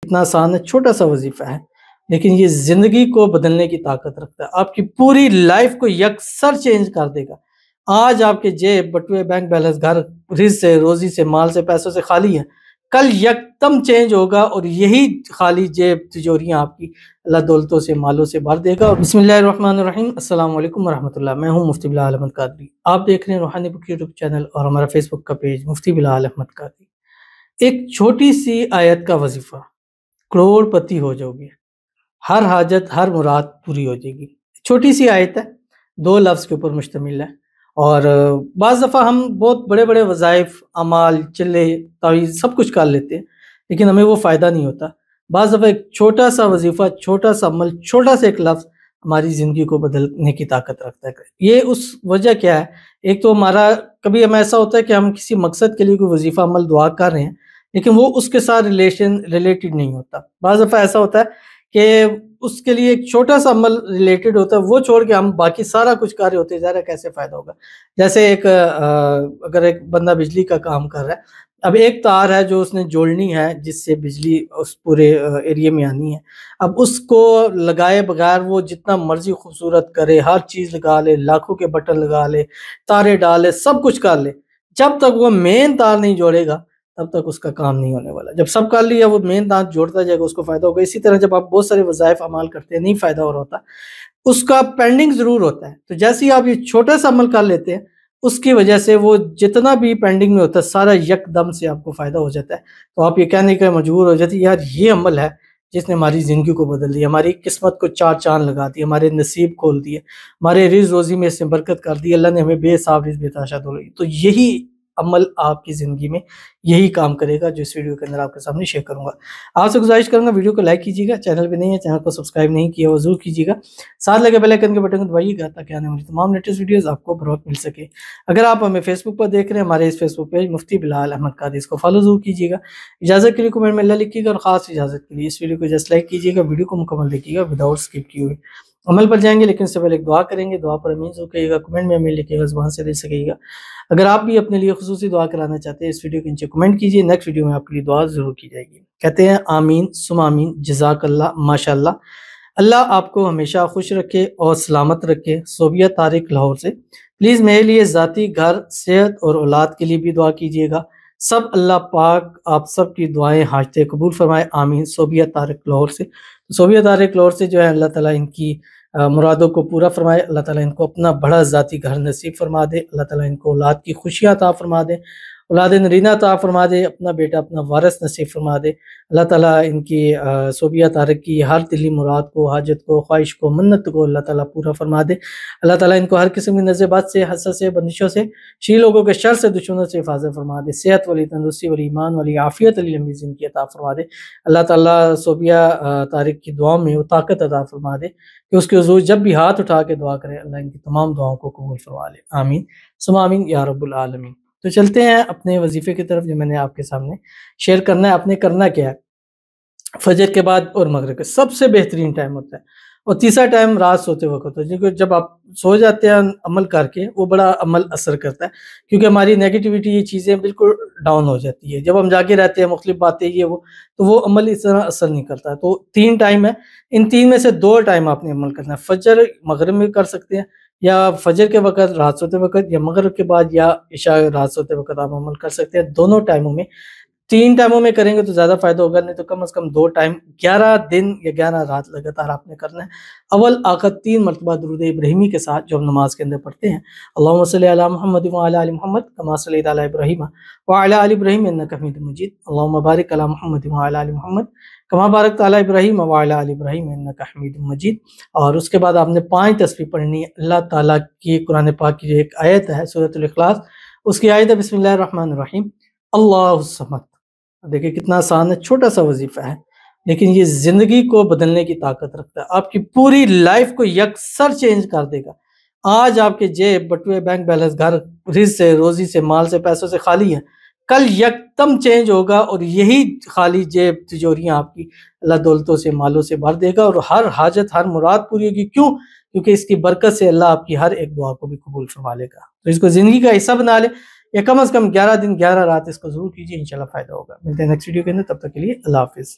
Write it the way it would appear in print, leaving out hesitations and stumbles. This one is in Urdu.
کتنا آسان ہے، چھوٹا سا وظیفہ ہے، لیکن یہ زندگی کو بدلنے کی طاقت رکھتا ہے، آپ کی پوری لائف کو یکسر چینج کر دے گا۔ آج آپ کے جیب، بٹوے، بینک بیلنس، گھر، رزق سے، روزی سے، مال سے، پیسوں سے خالی ہے، کل یکدم چینج ہوگا اور یہی خالی جیب، تجوریاں آپ کی اللہ دولتوں سے، مالوں سے بھر دے گا۔ بسم اللہ الرحمن الرحیم، السلام علیکم ورحمۃ اللہ۔ میں ہوں مفتی بلال احمد قادری، آپ دیکھ رہے ہیں روحانی بک یوٹیوب چینل اور ہمارا فیس بک کا پیج مفتی بلال احمد قادری۔ ایک چھوٹی سی آیت کا وظیفہ، کروڑ پتی ہو جاؤ گے، ہر حاجت، ہر مراد پوری ہو جائے گی۔ چھوٹی سی آیت ہے، 2 لفظ کے اوپر مشتمل ہے، اور بعض دفعہ ہم بہت بڑے بڑے وظائف، اعمال، چلے، تعویذ سب کچھ کر لیتے ہیں، لیکن ہمیں وہ فائدہ نہیں ہوتا۔ بعض دفعہ ایک چھوٹا سا وظیفہ، چھوٹا سا عمل، چھوٹا سا ایک لفظ ہماری زندگی کو بدلنے کی طاقت رکھتا ہے۔ یہ اس وجہ کیا ہے؟ ایک تو ہمارا کبھی ہمیں ایسا ہوتا ہے کہ ہم کسی مقصد کے لیے کوئی وظیفہ، عمل، دعا کر رہے ہیں، لیکن وہ اس کے ساتھ ریلیٹڈ نہیں ہوتا۔ بعض دفعہ ایسا ہوتا ہے کہ اس کے لیے ایک چھوٹا سا عمل ریلیٹڈ ہوتا ہے، وہ چھوڑ کے ہم باقی سارا کچھ کر رہے ہوتے ہیں، ظاہر کیسے فائدہ ہوگا؟ جیسے اگر ایک بندہ بجلی کا کام کر رہا ہے، اب ایک تار ہے جو اس نے جوڑنی ہے جس سے بجلی اس پورے ایریے میں آنی ہے، اب اس کو لگائے بغیر وہ جتنا مرضی خوبصورت کرے، ہر چیز لگا لے، لاکھوں کے بٹن لگا لے، تارے ڈالے، سب کچھ کر لے، جب تک وہ مین تار نہیں جوڑے گا تب تک اس کا کام نہیں ہونے والا۔ جب سب کر لیا، وہ مین تار جوڑتا جائے گا، اس کو فائدہ ہوگا۔ اسی طرح جب آپ بہت سارے وظائف اعمال کرتے ہیں، نہیں فائدہ ہو رہا ہوتا، اس کا پینڈنگ ضرور ہوتا ہے، تو جیسے ہی آپ یہ چھوٹا سا عمل کر لیتے ہیں، اس کی وجہ سے وہ جتنا بھی پینڈنگ میں ہوتا ہے سارا یک دم سے آپ کو فائدہ ہو جاتا ہے، تو آپ یہ کہنے کا مجبور ہو جاتے ہیں یار یہ عمل ہے جس نے ہماری زندگی کو بدل دیا، ہماری قسمت کو 4 چاند لگا دی، ہمارے نصیب کھول دیے، ہمارے رزق روزی میں سے برکت کر دی، اللہ نے ہمیں بے حساب رزق بے تحاشا دولت۔ تو یہی عمل آپ کی زندگی میں یہی کام کرے گا جو اس ویڈیو کے اندر آپ کے سامنے شیئر کروں گا۔ آپ سے گزارش کروں گا ویڈیو کو لائک کیجیے گا، چینل پہ نہیں ہے چینل کو سبسکرائب نہیں کیا وہ ضرور کیجیے گا، ساتھ لگے بیل آئیکن کے بٹن کو دبائیے گا تاکہ آنے والی تمام لیٹسٹ ویڈیوز آپ کو بر وقت مل سکے۔ اگر آپ ہمیں فیس بک پر دیکھ رہے ہیں، ہمارے اس فیس بک پیج مفتی بلال احمد قادری، اس کو فالو ضرور کیجیے گا۔ اجازت کے لیے کمنٹ میں اللہ لکھیے گا، اور خاص اجازت کے لیے اس ویڈیو کو جسٹ لائک کیجیے گا، ویڈیو کو مکمل دیکھیے گا وداؤٹ اسکپ کیے ہوئے۔ عمل پر جائیں گے لیکن اس سے پہلے ایک دعا کریں گے، دعا پر امین ضرور کہیے گا، کمنٹ میں امین لکھیے گا، زبان سے دے سکے گا۔ اگر آپ بھی اپنے لیے خصوصی دعا کرانا چاہتے ہیں، اس ویڈیو کے نیچے کمنٹ کیجیے، نیکسٹ ویڈیو میں آپ کے لیے دعا ضرور کی جائے گی۔ کہتے ہیں آمین ثم آمین، جزاک اللہ، ماشاء اللہ۔ اللہ آپ کو ہمیشہ خوش رکھے اور سلامت رکھے۔ صوبیہ طارق لاہور سے پلیز میرے لیے ذاتی، گھر، صحت اور اولاد کے لیے بھی دعا کیجیے گا۔ سب اللہ پاک آپ سب کی دعائیں حاجتیں قبول فرمائے، آمین۔ صوبیہ طارق لاہور سے، صوبیہ طارق لاہور سے جو ہے اللہ تعالیٰ ان کی مرادوں کو پورا فرمائے، اللہ تعالیٰ ان کو اپنا بڑا ذاتی گھر نصیب فرما دے، اللہ تعالیٰ ان کو اولاد کی خوشیاں عطا فرما دے، اولاد نرینہ عطا فرما دے، اپنا بیٹا، اپنا وارث نصیب فرما دے، اللہ تعالیٰ ان کی صوبیہ طارق کی ہر دلی مراد کو، حاجت کو، خواہش کو، منت کو اللہ تعالیٰ پورا فرما دے، اللہ تعالیٰ ان کو ہر قسم کی نظر بد سے، حسد سے، بندشوں سے، شی لوگوں کے شر سے، دشمنوں سے حفاظت فرما دے، صحت والی، تندرستی والی، ایمان والی، عافیت والی لمبی زندگی عطا فرما دے، اللہ تعالیٰ صوبیہ طارق کی دعاؤں میں وہ طاقت عطا فرما دے کہ اس کے حضور جب بھی ہاتھ اٹھا کے دعا کرے اللہ ان کی تمام دعاؤں کو قبول فرما لے، آمین ثم آمین یا رب العالمین۔ تو چلتے ہیں اپنے وظیفے کی طرف جو میں نے آپ کے سامنے شیئر کرنا ہے۔ آپ نے کرنا کیا ہے؟ فجر کے بعد اور مغرب کا سب سے بہترین ٹائم ہوتا ہے، اور تیسرا ٹائم رات سوتے وقت ہوتا ہے، کیونکہ جب آپ سو جاتے ہیں عمل کر کے، وہ بڑا عمل اثر کرتا ہے، کیونکہ ہماری نیگیٹیوٹی، یہ چیزیں بالکل ڈاؤن ہو جاتی ہے۔ جب ہم جاگے رہتے ہیں، مختلف باتیں یہ وہ، تو وہ عمل اس طرح اثر نہیں کرتا۔ تو 3 ٹائم ہے، ان 3 میں سے 2 ٹائم آپ نے عمل کرنا ہے۔ فجر مغرب میں کر سکتے ہیں، یا فجر کے وقت رات سوتے وقت، یا مغرب کے بعد یا عشاء رات سوتے وقت آپ عمل کر سکتے ہیں۔ دونوں ٹائموں میں، 3 ٹائموں میں کریں گے تو زیادہ فائدہ ہوگا، نہیں تو کم از کم 2 ٹائم 11 دن یا 11 رات لگاتار آپ نے کرنا ہے۔ اول آخر 3 مرتبہ درود ابراہیمی کے ساتھ جو ہم نماز کے اندر پڑھتے ہیں، اللہم صلی علی محمد وعلی آل محمد کما صلیت علی ابراہیم وعلی آل ابراہیم انک حمید مجید، اللہم بارک علی محمد وعلی آل محمد کما بارکت علی ابراہیم وعلی آل ابراہیم انک حمید مجید۔ اور اس کے بعد آپ نے 5 تسبیح پڑھنی ہے۔ اللہ تعالیٰ کی قرآن پاک کی جو ایک آیت ہے سورۃ الاخلاص، اس کی آیت ہے بسم اللہ الرحمن الرحیم، اللہ الصمد۔ دیکھیں کتنا آسان ہے، چھوٹا سا وظیفہ ہے، لیکن یہ زندگی کو بدلنے کی طاقت رکھتا ہے، آپ کی پوری لائف کو یکسر چینج کر دے گا۔ آج آپ کے جیب، بٹوے، بینک بیلنس، گھر، رزق سے، روزی سے، مال سے، پیسوں سے خالی ہے، کل یکدم چینج ہوگا اور یہی خالی جیب، تجوریاں آپ کی اللہ دولتوں سے، مالوں سے بھر دے گا، اور ہر حاجت، ہر مراد پوری ہوگی۔ کیوں؟ کیونکہ اس کی برکت سے اللہ آپ کی ہر ایک دعا کو بھی قبول فرما لے گا۔ تو اس کو زندگی کا حصہ بنا لے، یا کم از کم 11 دن 11 رات اس کو ضرور کیجیے، انشاءاللہ فائدہ ہوگا۔ ملتے ہیں نیکسٹ ویڈیو کے اندر، تب تک کے لیے اللہ حافظ۔